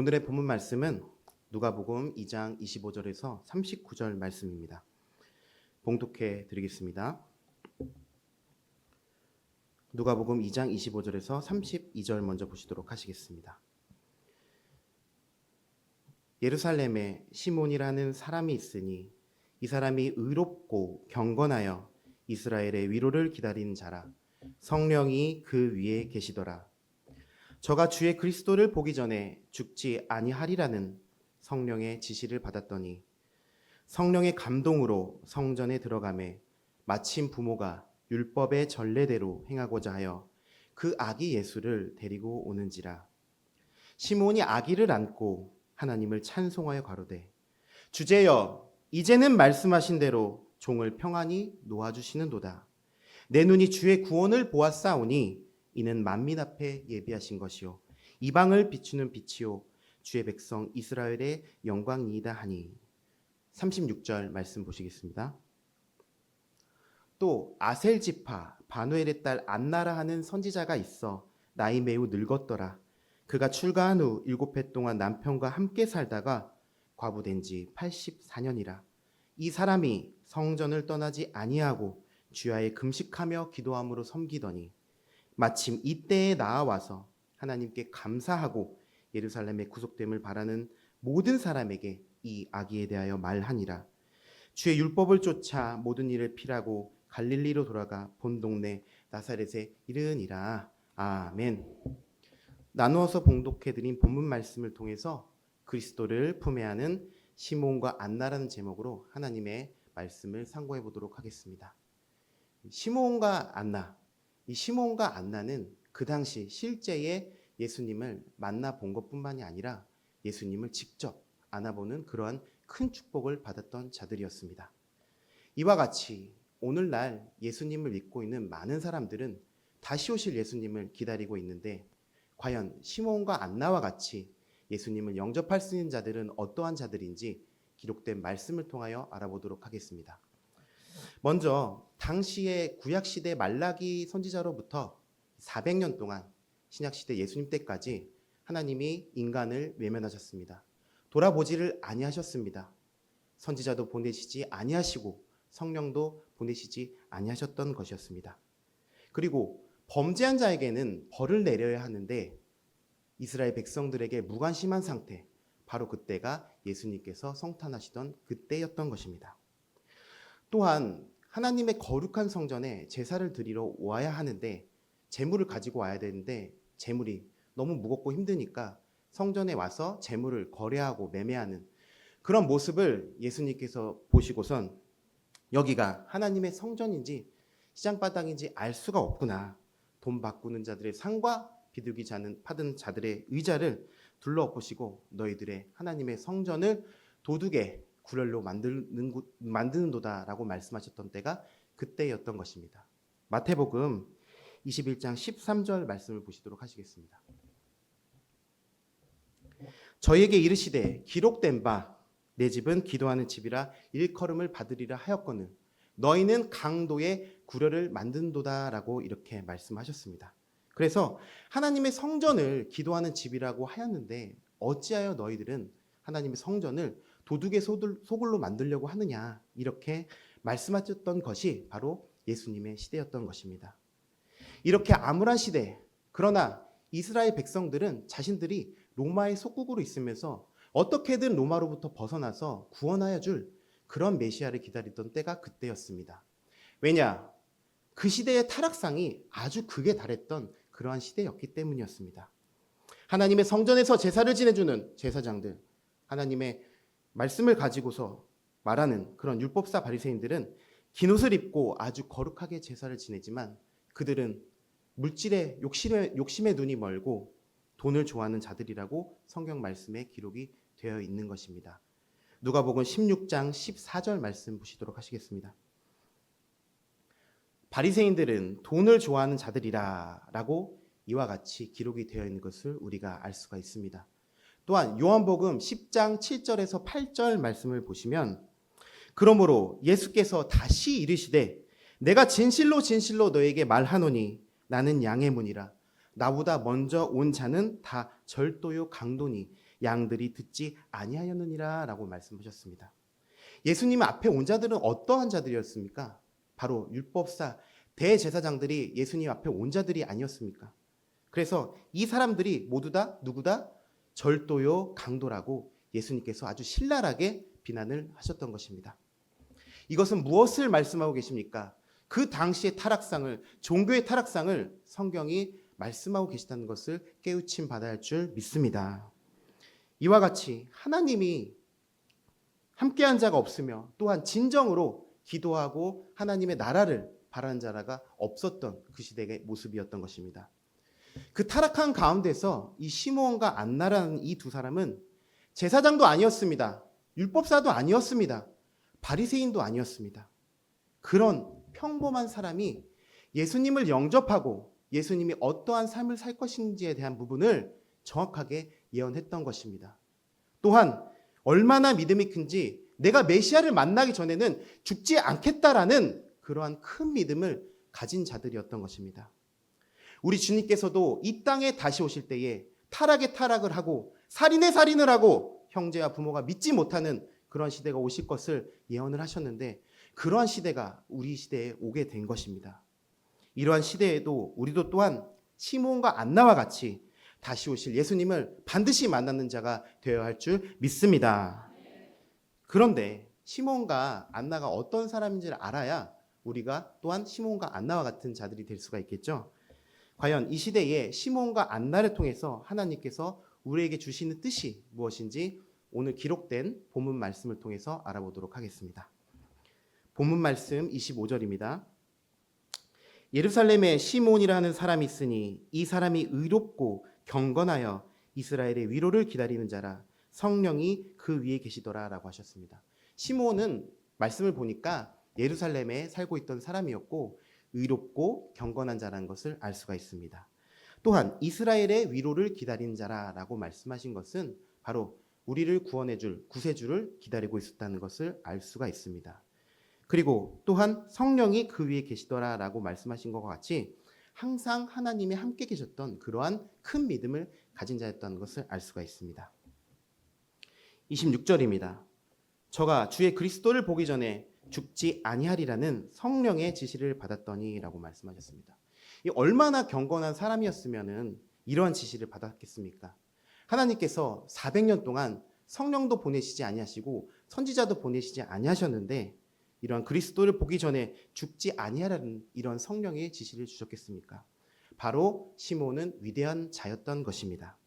오늘의 본문 말씀은 누가복음 2장 25절에서 39절 말씀입니다. 봉독해 드리겠습니다. 누가복음 2장 25절에서 32절 먼저 보시도록 하시겠습니다. 예루살렘에 시몬이라는 사람이 있으니 이 사람이 의롭고 경건하여 이스라엘의 위로를 기다리는 자라. 성령이 그 위에 계시더라. 저가 주의 그리스도를 보기 전에 죽지 아니하리라는 성령의 지시를 받았더니 성령의 감동으로 성전에 들어가매 마침 부모가 율법의 전례대로 행하고자 하여 그 아기 예수를 데리고 오는지라. 시몬이 아기를 안고 하나님을 찬송하여 가로되 주제여 이제는 말씀하신 대로 종을 평안히 놓아주시는도다. 내 눈이 주의 구원을 보았사오니 이는 만민 앞에 예비하신 것이요 이방을 비추는 빛이요 주의 백성 이스라엘의 영광이이다 하니. 36절 말씀 보시겠습니다. 또 아셀 지파 바누엘의 딸 안나라 하는 선지자가 있어 나이 매우 늙었더라. 그가 출가한 후 7해 동안 남편과 함께 살다가 과부된 지 84년이라. 이 사람이 성전을 떠나지 아니하고 주야에 금식하며 기도함으로 섬기더니 마침 이때에 나아와서 하나님께 감사하고 예루살렘의 구속됨을 바라는 모든 사람에게 이 아기에 대하여 말하니라. 주의 율법을 쫓아 모든 일을 필하고 갈릴리로 돌아가 본 동네 나사렛에 이르니라. 아멘. 나누어서 봉독해드린 본문 말씀을 통해서 그리스도를 품에 안은 시몬과 안나라는 제목으로 하나님의 말씀을 상고해 보도록 하겠습니다. 시몬과 안나, 이 시몬과 안나는 그 당시 실제의 예수님을 만나본 것뿐만이 아니라 예수님을 직접 안아보는 그러한 큰 축복을 받았던 자들이었습니다. 이와 같이 오늘날 예수님을 믿고 있는 많은 사람들은 다시 오실 예수님을 기다리고 있는데 과연 시몬과 안나와 같이 예수님을 영접할 수 있는 자들은 어떠한 자들인지 기록된 말씀을 통하여 알아보도록 하겠습니다. 먼저 당시의 구약시대 말라기 선지자로부터 400년 동안 신약시대 예수님 때까지 하나님이 인간을 외면하셨습니다. 돌아보지를 아니하셨습니다. 선지자도 보내시지 아니하시고 성령도 보내시지 아니하셨던 것이었습니다. 그리고 범죄한 자에게는 벌을 내려야 하는데 이스라엘 백성들에게 무관심한 상태, 바로 그때가 예수님께서 성탄하시던 그때였던 것입니다. 또한 하나님의 거룩한 성전에 제사를 드리러 와야 하는데 제물을 가지고 와야 되는데 제물이 너무 무겁고 힘드니까 성전에 와서 제물을 거래하고 매매하는 그런 모습을 예수님께서 보시고선 여기가 하나님의 성전인지 시장바닥인지 알 수가 없구나. 돈 바꾸는 자들의 상과 비둘기 파는 자들의 의자를 둘러엎으시고 너희들의 하나님의 성전을 도둑의 구렬로 만드는도다라고 말씀하셨던 때가 그때였던 것입니다. 마태복음 21장 13절 말씀을 보시도록 하시겠습니다. 저희에게 이르시되 기록된 바 내 집은 기도하는 집이라 일컬음을 받으리라 하였거늘 너희는 강도의 구렬을 만든도다라고 이렇게 말씀하셨습니다. 그래서 하나님의 성전을 기도하는 집이라고 하였는데 어찌하여 너희들은 하나님의 성전을 도둑의 소굴로 만들려고 하느냐, 이렇게 말씀하셨던 것이 바로 예수님의 시대였던 것입니다. 이렇게 암울한 시대, 그러나 이스라엘 백성들은 자신들이 로마의 속국으로 있으면서 어떻게든 로마로부터 벗어나서 구원하여 줄 그런 메시아를 기다리던 때가 그때였습니다. 왜냐? 그 시대의 타락상이 아주 극에 달했던 그러한 시대였기 때문이었습니다. 하나님의 성전에서 제사를 지내주는 제사장들, 하나님의 말씀을 가지고서 말하는 그런 율법사 바리새인들은 긴 옷을 입고 아주 거룩하게 제사를 지내지만 그들은 물질에 욕심의 눈이 멀고 돈을 좋아하는 자들이라고 성경 말씀에 기록이 되어 있는 것입니다. 누가복음 16장 14절 말씀 보시도록 하시겠습니다. 바리새인들은 돈을 좋아하는 자들이라라고 이와 같이 기록이 되어 있는 것을 우리가 알 수가 있습니다. 또한 요한복음 10장 7절에서 8절 말씀을 보시면 그러므로 예수께서 다시 이르시되 내가 진실로 진실로 너에게 말하노니 나는 양의 문이라 나보다 먼저 온 자는 다 절도요 강도니 양들이 듣지 아니하였느니라 라고 말씀하셨습니다. 예수님 앞에 온 자들은 어떠한 자들이었습니까? 바로 율법사 대제사장들이 예수님 앞에 온 자들이 아니었습니까? 그래서 이 사람들이 모두 다 누구다? 절도요 강도라고 예수님께서 아주 신랄하게 비난을 하셨던 것입니다. 이것은 무엇을 말씀하고 계십니까? 그 당시의 타락상을, 종교의 타락상을 성경이 말씀하고 계시다는 것을 깨우침 받아야 할 줄 믿습니다. 이와 같이 하나님이 함께한 자가 없으며 또한 진정으로 기도하고 하나님의 나라를 바라는 자가 없었던 그 시대의 모습이었던 것입니다. 그 타락한 가운데서 이 시므온과 안나라는 이 두 사람은 제사장도 아니었습니다. 율법사도 아니었습니다. 바리새인도 아니었습니다. 그런 평범한 사람이 예수님을 영접하고 예수님이 어떠한 삶을 살 것인지에 대한 부분을 정확하게 예언했던 것입니다. 또한 얼마나 믿음이 큰지 내가 메시아를 만나기 전에는 죽지 않겠다라는 그러한 큰 믿음을 가진 자들이었던 것입니다. 우리 주님께서도 이 땅에 다시 오실 때에 타락에 타락을 하고 살인에 살인을 하고 형제와 부모가 믿지 못하는 그런 시대가 오실 것을 예언을 하셨는데 그러한 시대가 우리 시대에 오게 된 것입니다. 이러한 시대에도 우리도 또한 시므온과 안나와 같이 다시 오실 예수님을 반드시 만나는 자가 되어야 할 줄 믿습니다. 그런데 시므온과 안나가 어떤 사람인지를 알아야 우리가 또한 시므온과 안나와 같은 자들이 될 수가 있겠죠. 과연 이 시대에 시므온과 안나를 통해서 하나님께서 우리에게 주시는 뜻이 무엇인지 오늘 기록된 본문 말씀을 통해서 알아보도록 하겠습니다. 본문 말씀 25절입니다. 예루살렘에 시므온이라 하는 사람이 있으니 이 사람이 의롭고 경건하여 이스라엘의 위로를 기다리는 자라 성령이 그 위에 계시더라 라고 하셨습니다. 시므온은 말씀을 보니까 예루살렘에 살고 있던 사람이었고 의롭고 경건한 자라는 것을 알 수가 있습니다. 또한 이스라엘의 위로를 기다리는 자라라고 말씀하신 것은 바로 우리를 구원해 줄 구세주를 기다리고 있었다는 것을 알 수가 있습니다. 그리고 또한 성령이 그 위에 계시더라라고 말씀하신 것과 같이 항상 하나님이 함께 계셨던 그러한 큰 믿음을 가진 자였다는 것을 알 수가 있습니다. 26절입니다. 저가 주의 그리스도를 보기 전에 죽지 아니하리라는 성령의 지시를 받았더니라고 말씀하셨습니다. 얼마나 경건한 사람이었으면 이러한 지시를 받았겠습니까? 하나님께서 400년 동안 성령도 보내시지 아니하시고 선지자도 보내시지 아니하셨는데 이러한 그리스도를 보기 전에 죽지 아니하라는 이런 성령의 지시를 주셨겠습니까? 바로 시므온은 위대한 자였던 것입니다.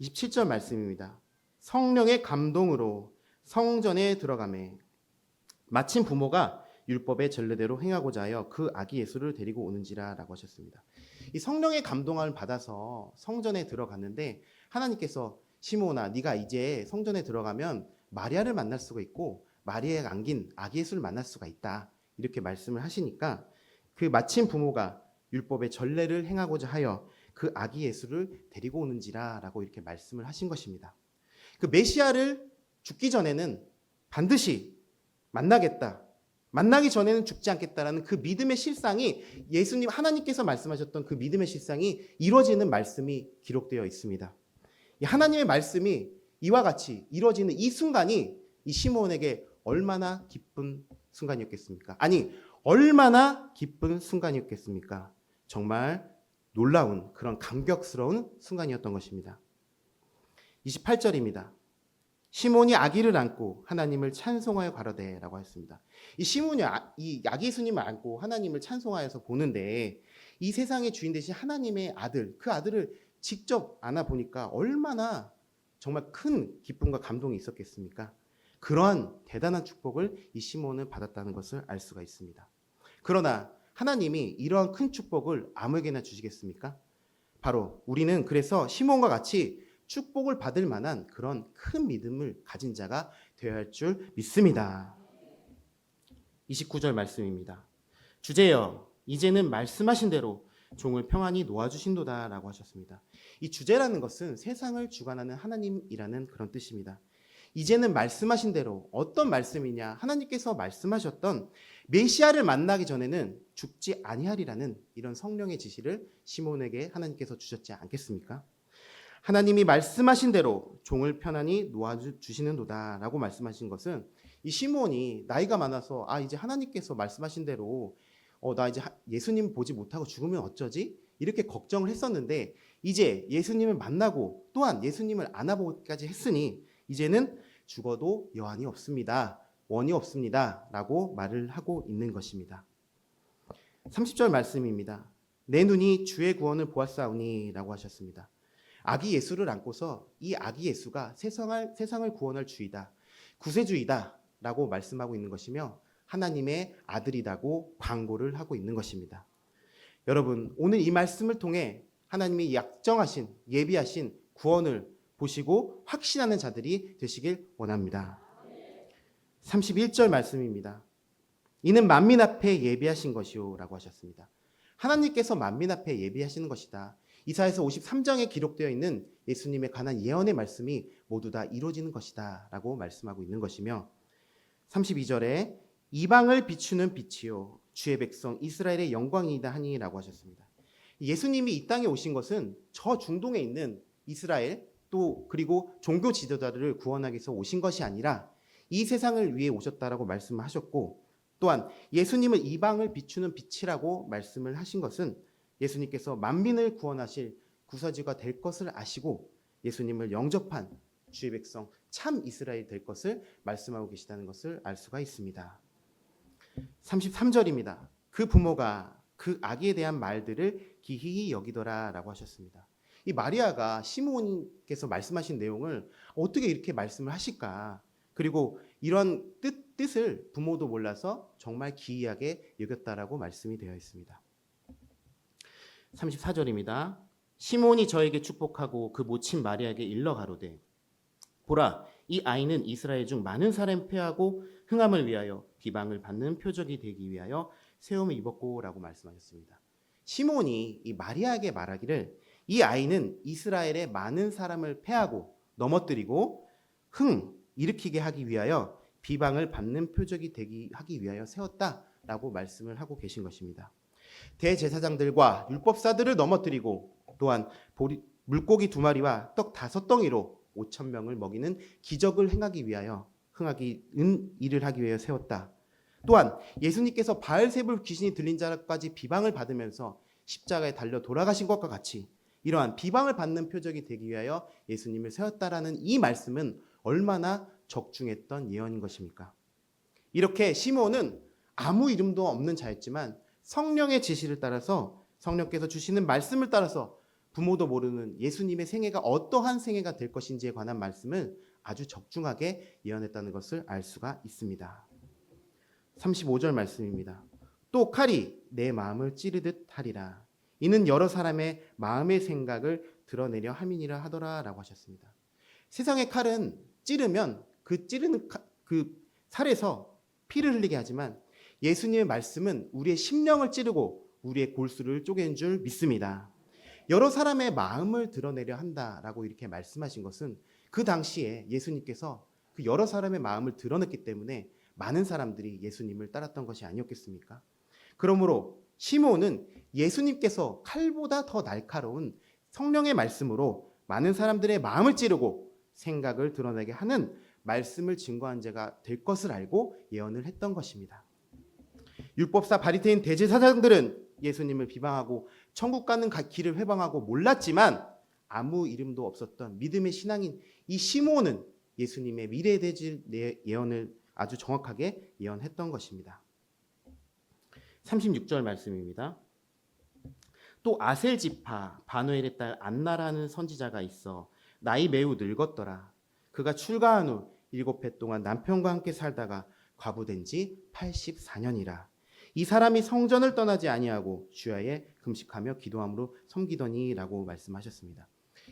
27절 말씀입니다. 성령의 감동으로 성전에 들어가매 마침 부모가 율법의 전례대로 행하고자 하여 그 아기 예수를 데리고 오는지라 라고 하셨습니다. 이 성령의 감동을 받아서 성전에 들어갔는데 하나님께서 시므온아 네가 이제 성전에 들어가면 마리아를 만날 수가 있고 마리아가 안긴 아기 예수를 만날 수가 있다. 이렇게 말씀을 하시니까 그 마침 부모가 율법의 전례를 행하고자 하여 그 아기 예수를 데리고 오는지라 라고 이렇게 말씀을 하신 것입니다. 그 메시아를 죽기 전에는 반드시 만나겠다. 만나기 전에는 죽지 않겠다라는 그 믿음의 실상이 예수님 하나님께서 말씀하셨던 그 믿음의 실상이 이루어지는 말씀이 기록되어 있습니다. 하나님의 말씀이 이와 같이 이루어지는 이 순간이 이 시므온에게 얼마나 기쁜 순간이었겠습니까? 아니 얼마나 기쁜 순간이었겠습니까? 정말 놀라운 그런 감격스러운 순간이었던 것입니다. 28절입니다. 시몬이 아기를 안고 하나님을 찬송하여 가로되라고 했습니다. 이 시몬이 이 아기 예수님을 안고 하나님을 찬송하여서 보는데 이 세상의 주인 되신 하나님의 아들, 그 아들을 직접 안아 보니까 얼마나 정말 큰 기쁨과 감동이 있었겠습니까? 그러한 대단한 축복을 이 시몬은 받았다는 것을 알 수가 있습니다. 그러나 하나님이 이러한 큰 축복을 아무에게나 주시겠습니까? 바로 우리는 그래서 시몬과 같이 축복을 받을 만한 그런 큰 믿음을 가진 자가 되어야 할 줄 믿습니다. 29절 말씀입니다. 주제여 이제는 말씀하신 대로 종을 평안히 놓아주신도다 라고 하셨습니다. 이 주제라는 것은 세상을 주관하는 하나님이라는 그런 뜻입니다. 이제는 말씀하신 대로 어떤 말씀이냐 하나님께서 말씀하셨던 메시아를 만나기 전에는 죽지 아니하리라는 이런 성령의 지시를 시몬에게 하나님께서 주셨지 않겠습니까? 하나님이 말씀하신 대로 종을 편안히 놓아주시는도다라고 말씀하신 것은 이 시므온이 나이가 많아서 이제 하나님께서 말씀하신 대로 나 이제 예수님 보지 못하고 죽으면 어쩌지? 이렇게 걱정을 했었는데 이제 예수님을 만나고 또한 예수님을 안아보기까지 했으니 이제는 죽어도 여한이 없습니다. 원이 없습니다. 라고 말을 하고 있는 것입니다. 30절 말씀입니다. 내 눈이 주의 구원을 보았사오니 라고 하셨습니다. 아기 예수를 안고서 이 아기 예수가 세상을 구원할 주이다. 구세주이다. 라고 말씀하고 있는 것이며 하나님의 아들이라고 광고를 하고 있는 것입니다. 여러분, 오늘 이 말씀을 통해 하나님이 약정하신 예비하신 구원을 보시고 확신하는 자들이 되시길 원합니다. 31절 말씀입니다. 이는 만민 앞에 예비하신 것이요 라고 하셨습니다. 하나님께서 만민 앞에 예비하시는 것이다. 이사야서 53장에 기록되어 있는 예수님에 관한 예언의 말씀이 모두 다 이루어지는 것이다 라고 말씀하고 있는 것이며 32절에 이방을 비추는 빛이요 주의 백성 이스라엘의 영광이다 하니 라고 하셨습니다. 예수님이 이 땅에 오신 것은 저 중동에 있는 이스라엘 또 그리고 종교 지도자들을 구원하기 위해서 오신 것이 아니라 이 세상을 위해 오셨다라고 말씀하셨고 또한 예수님은 이방을 비추는 빛이라고 말씀을 하신 것은 예수님께서 만민을 구원하실 구세주가 될 것을 아시고 예수님을 영접한 주의 백성 참 이스라엘이 될 것을 말씀하고 계시다는 것을 알 수가 있습니다. 33절입니다. 그 부모가 그 아기에 대한 말들을 기이히 여기더라 라고 하셨습니다. 이 마리아가 시므온께서 말씀하신 내용을 어떻게 이렇게 말씀을 하실까? 그리고 이런 뜻을 부모도 몰라서 정말 기이하게 여겼다라고 말씀이 되어 있습니다. 34절입니다. 시므온이 저에게 축복하고 그 모친 마리아에게 일러 가로되 보라 이 아이는 이스라엘 중 많은 사람 패하고 흥함을 위하여 비방을 받는 표적이 되기 위하여 세움을 입었고 라고 말씀하셨습니다. 시므온이 이 마리아에게 말하기를 이 아이는 이스라엘의 많은 사람을 패하고 넘어뜨리고 일으키게 하기 위하여 비방을 받는 표적이 되기 하기 위하여 세웠다라고 말씀을 하고 계신 것입니다. 대제사장들과 율법사들을 넘어뜨리고 또한 물고기 2마리와 떡 5덩이로 5,000명을 먹이는 기적을 행하기 위하여 일을 하기 위하여 세웠다. 또한 예수님께서 바알세불 귀신이 들린 자까지 비방을 받으면서 십자가에 달려 돌아가신 것과 같이 이러한 비방을 받는 표적이 되기 위하여 예수님을 세웠다라는 이 말씀은 얼마나 적중했던 예언인 것입니까? 이렇게 시므온은 아무 이름도 없는 자였지만 성령의 지시를 따라서 성령께서 주시는 말씀을 따라서 부모도 모르는 예수님의 생애가 어떠한 생애가 될 것인지에 관한 말씀을 아주 적중하게 예언했다는 것을 알 수가 있습니다. 35절 말씀입니다. 또 칼이 내 마음을 찌르듯 하리라. 이는 여러 사람의 마음의 생각을 드러내려 함이니라 하더라 라고 하셨습니다. 세상의 칼은 찌르면 그 찌르는 그 살에서 피를 흘리게 하지만 예수님의 말씀은 우리의 심령을 찌르고 우리의 골수를 쪼개는 줄 믿습니다. 여러 사람의 마음을 드러내려 한다라고 이렇게 말씀하신 것은 그 당시에 예수님께서 그 여러 사람의 마음을 드러냈기 때문에 많은 사람들이 예수님을 따랐던 것이 아니었겠습니까? 그러므로 시므온은 예수님께서 칼보다 더 날카로운 성령의 말씀으로 많은 사람들의 마음을 찌르고 생각을 드러내게 하는 말씀을 증거한 자가 될 것을 알고 예언을 했던 것입니다. 율법사 바리새인 대제사장들은 예수님을 비방하고 천국 가는 길을 회방하고 몰랐지만 아무 이름도 없었던 믿음의 신앙인 이 시므온은 예수님의 미래에 대해 예언을 아주 정확하게 예언했던 것입니다. 36절 말씀입니다. 또 아셀 지파 바누엘의 딸 안나라는 선지자가 있어 나이 매우 늙었더라. 그가 출가한 후 7해 동안 남편과 함께 살다가 과부된 지 84년이라. 이 사람이 성전을 떠나지 아니하고 주야에 금식하며 기도함으로 섬기더니라고 말씀하셨습니다.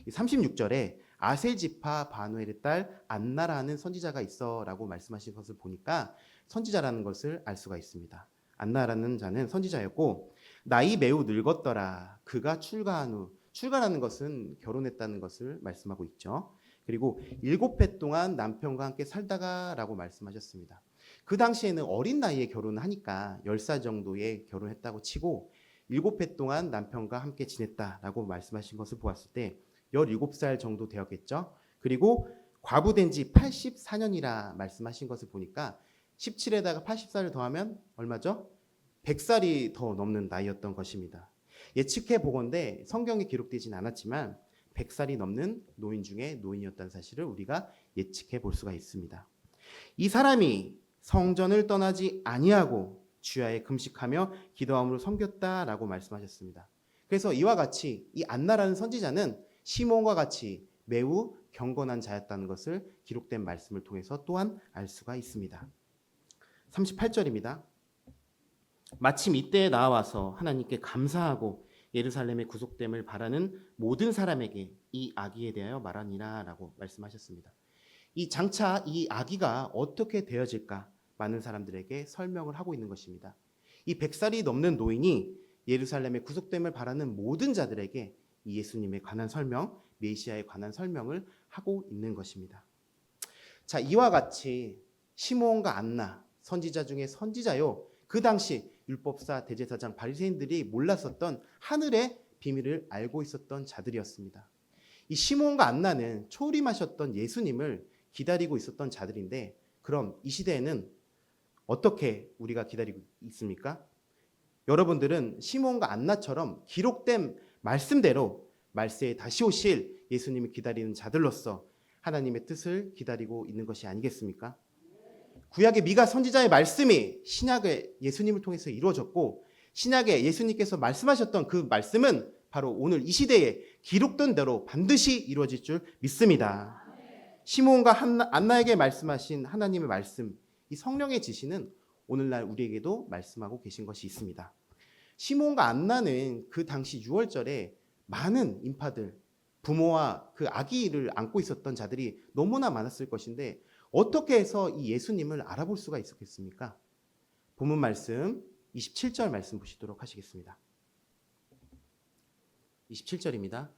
36절에 아셀 지파 바누엘의 딸 안나라는 선지자가 있어라고 말씀하신 것을 보니까 선지자라는 것을 알 수가 있습니다. 안나라는 자는 선지자였고 나이 매우 늙었더라. 그가 출가한 후, 출가라는 것은 결혼했다는 것을 말씀하고 있죠. 그리고 7해 동안 남편과 함께 살다가라고 말씀하셨습니다. 그 당시에는 어린 나이에 결혼을 하니까 10살 정도에 결혼했다고 치고 7해 동안 남편과 함께 지냈다라고 말씀하신 것을 보았을 때 17살 정도 되었겠죠. 그리고 과부된 지 84년이라 말씀하신 것을 보니까 17에다가 80살을 더하면 얼마죠? 100살이 더 넘는 나이였던 것입니다. 예측해 보건대 성경에 기록되진 않았지만 100살이 넘는 노인 중에 노인이었다는 사실을 우리가 예측해 볼 수가 있습니다. 이 사람이 성전을 떠나지 아니하고 주야에 금식하며 기도함으로 섬겼다라고 말씀하셨습니다. 그래서 이와 같이 이 안나라는 선지자는 시몬과 같이 매우 경건한 자였다는 것을 기록된 말씀을 통해서 또한 알 수가 있습니다. 38절입니다. 마침 이때에 나와서 하나님께 감사하고 예루살렘의 구속됨을 바라는 모든 사람에게 이 아기에 대하여 말하니라 라고 말씀하셨습니다. 이 장차 이 아기가 어떻게 되어질까 많은 사람들에게 설명을 하고 있는 것입니다. 이 100살이 넘는 노인이 예루살렘의 구속됨을 바라는 모든 자들에게 이 예수님에 관한 설명, 메시아에 관한 설명을 하고 있는 것입니다. 자, 이와 같이 시므온과 안나 선지자 중에 선지자요. 그 당시 율법사, 대제사장, 바리새인들이 몰랐었던 하늘의 비밀을 알고 있었던 자들이었습니다. 이 시므온과 안나는 초림하셨던 예수님을 기다리고 있었던 자들인데, 그럼 이 시대에는 어떻게 우리가 기다리고 있습니까? 여러분들은 시므온과 안나처럼 기록된 말씀대로 말세에 다시 오실 예수님을 기다리는 자들로서 하나님의 뜻을 기다리고 있는 것이 아니겠습니까? 구약의 미가 선지자의 말씀이 신약의 예수님을 통해서 이루어졌고, 신약의 예수님께서 말씀하셨던 그 말씀은 바로 오늘 이 시대에 기록된 대로 반드시 이루어질 줄 믿습니다. 시므온과 안나에게 말씀하신 하나님의 말씀, 이 성령의 지시는 오늘날 우리에게도 말씀하고 계신 것이 있습니다. 시므온과 안나는 그 당시 6월절에 많은 인파들, 부모와 그 아기를 안고 있었던 자들이 너무나 많았을 것인데 어떻게 해서 이 예수님을 알아볼 수가 있었겠습니까? 본문 말씀 27절 말씀 보시도록 하시겠습니다. 27절입니다.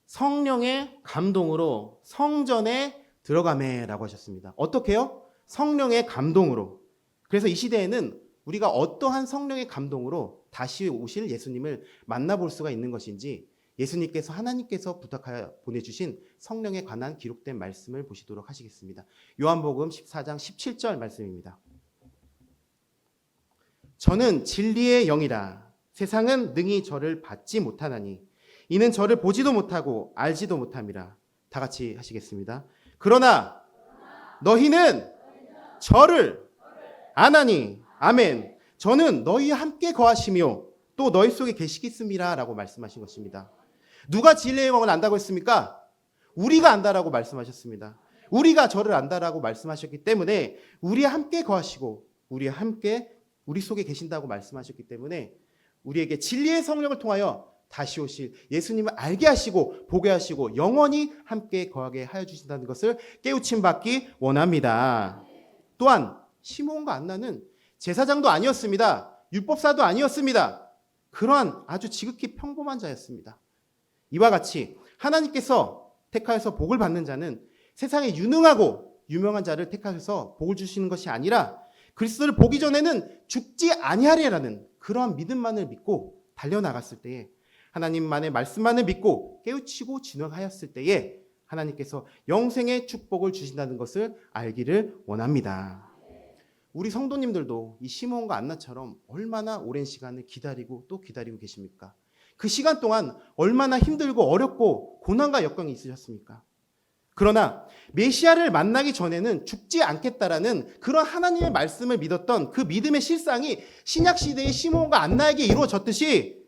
성령의 감동으로 성전에 들어가매라고 하셨습니다. 어떻게요? 성령의 감동으로. 그래서 이 시대에는 우리가 어떠한 성령의 감동으로 다시 오실 예수님을 만나볼 수가 있는 것인지 예수님께서 하나님께서 부탁하여 보내주신 성령에 관한 기록된 말씀을 보시도록 하시겠습니다. 요한복음 14장 17절 말씀입니다. 저는 진리의 영이라 세상은 능히 저를 받지 못하나니 이는 저를 보지도 못하고 알지도 못함이라. 다 같이 하시겠습니다. 그러나 너희는 저를 아나니 아멘. 저는 너희와 함께 거하시며 또 너희 속에 계시겠습니다 라고 말씀하신 것입니다. 누가 진리의 영을 안다고 했습니까? 우리가 안다라고 말씀하셨습니다. 우리가 저를 안다라고 말씀하셨기 때문에 우리와 함께 거하시고 우리와 함께 우리 속에 계신다고 말씀하셨기 때문에 우리에게 진리의 성령을 통하여 다시 오실 예수님을 알게 하시고 보게 하시고 영원히 함께 거하게 하여 주신다는 것을 깨우침 받기 원합니다. 또한 시므온과 안나는 제사장도 아니었습니다. 율법사도 아니었습니다. 그러한 아주 지극히 평범한 자였습니다. 이와 같이 하나님께서 택하여서 복을 받는 자는 세상에 유능하고 유명한 자를 택하여서 복을 주시는 것이 아니라 그리스도를 보기 전에는 죽지 아니하리라는 그러한 믿음만을 믿고 달려나갔을 때에 하나님만의 말씀만을 믿고 깨우치고 진행하였을 때에 하나님께서 영생의 축복을 주신다는 것을 알기를 원합니다. 우리 성도님들도 이 시므온과 안나처럼 얼마나 오랜 시간을 기다리고 또 기다리고 계십니까? 그 시간 동안 얼마나 힘들고 어렵고 고난과 역경이 있으셨습니까? 그러나 메시아를 만나기 전에는 죽지 않겠다라는 그런 하나님의 말씀을 믿었던 그 믿음의 실상이 신약 시대의 시므온과 안나에게 이루어졌듯이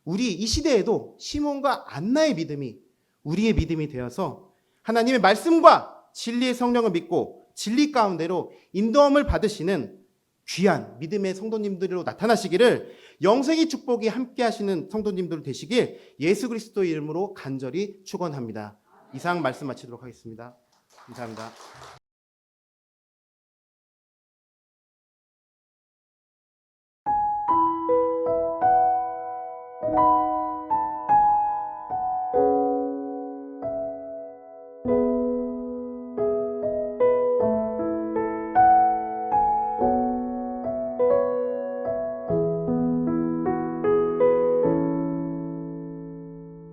우리 이 시대에도 시므온과 안나의 믿음이 우리의 믿음이 되어서 하나님의 말씀과 진리의 성령을 믿고 진리 가운데로 인도함을 받으시는 귀한 믿음의 성도님들로 나타나시기를 영생의 축복이 함께 하시는 성도님들 되시길 예수 그리스도의 이름으로 간절히 축원합니다. 이상 말씀 마치도록 하겠습니다. 감사합니다.